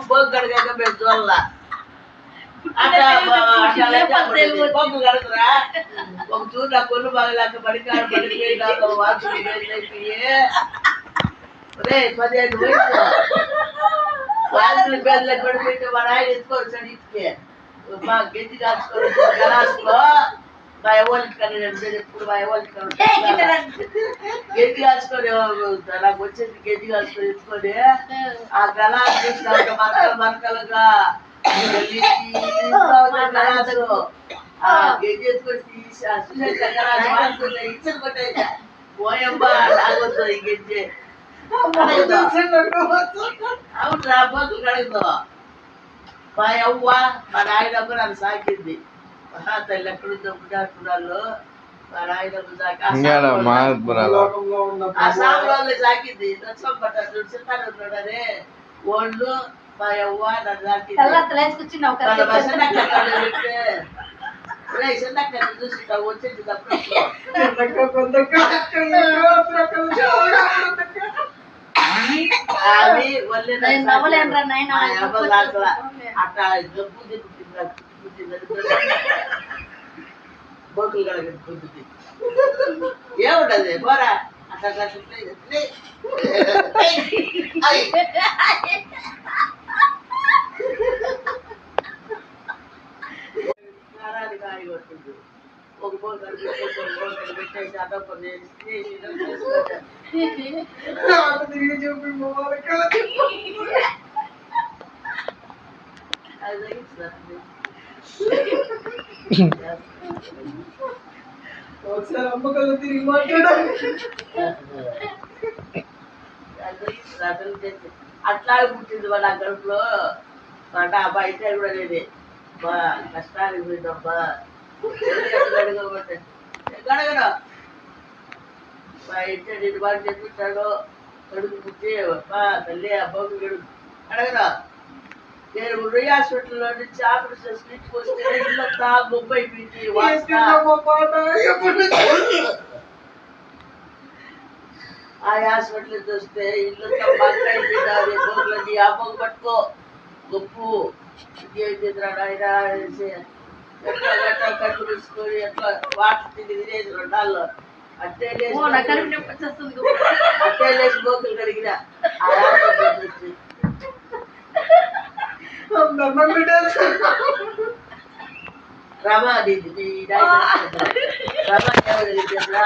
బొగ్గు కడగాక మేము చూడాల బొగ్గు కడగరా ఒక చూడ కొను బాగలేక పడికాడు పడిపోయి వాసు రే 15 వయసు వాసులు పేర్లకు పడిపోయింటే మా ఆయన ఎత్తుకోవచ్చు ఇటుకే మా గెజ్జి కాచుకొని గలాసులో మా ఎవరికి కన్నా ఎప్పుడు మా ఎవరికి గెజ్జి కాచుకొని నాకు వచ్చేసి గెజ్జి కాచుకొని ఎత్తుకొని ఆ గలాసు చూసినాక మరకలుగా గలాసు ఆ గెజ్జి ఎత్తుకొని తీసి గలాసు మార్చుకుంటే ఇచ్చలు కొట్టాయి పోయమ్మా నాగొద్దు ఈ గెజ్జి అవును రా బొగ్గులు కడుగుతావు మా అవ్వ మా నాయనమ్మ నన్ను సాకింది తల్లి ఎక్కడుందో పుట్టాలు మా నాయనమ్మ సాకి ఆ సాంబ్రాలు సాకింది నచ్చం పట్టారు చిన్నారే వాళ్ళు మా అవ్వ నన్ను సాకింది చూసి వచ్చేది అది అట్లా జబ్బు బొట్టులు కడగ ఏముంటది పోరా అట్లా కాయ కొట్టింది ఒక బోకలు పెట్టేసి అదొకటి ఒకసారి అమ్మకలు తిరిగి మాట్లాడాలి అట్లాగే పుట్టింది వాళ్ళ కడుపులో మాట బయట కూడా లేదే బా కష్టానికి పోయిందమ్మా గడగడ బయట నేను బాగా చెప్పింటాడు కడుపు పుట్టి బా తల్లి అబ్బాకి గడుగు గడగడ నేను రుయ్ హాస్పిటల్లో నుంచి ఆపరేషన్ స్లిట్కి వస్తే ఇల్లంతా గొప్ప అయిపోయింది ఆ హాస్పిటల్ చూస్తే ఇల్లంతా బాగా అయిపోయింది బొగ్గులన్నీ ఆ బొగ్గు పట్టుకో గొప్పు ఆయన ఎట్లా గట్ట కట్టు తీసుకొని ఎట్లా వాటర్ తినేది 2 నాళ్ళు అట్టే లేచి బొగ్గులు కడిగిన ఆ హాస్పిటల్ చూసి రమా రమా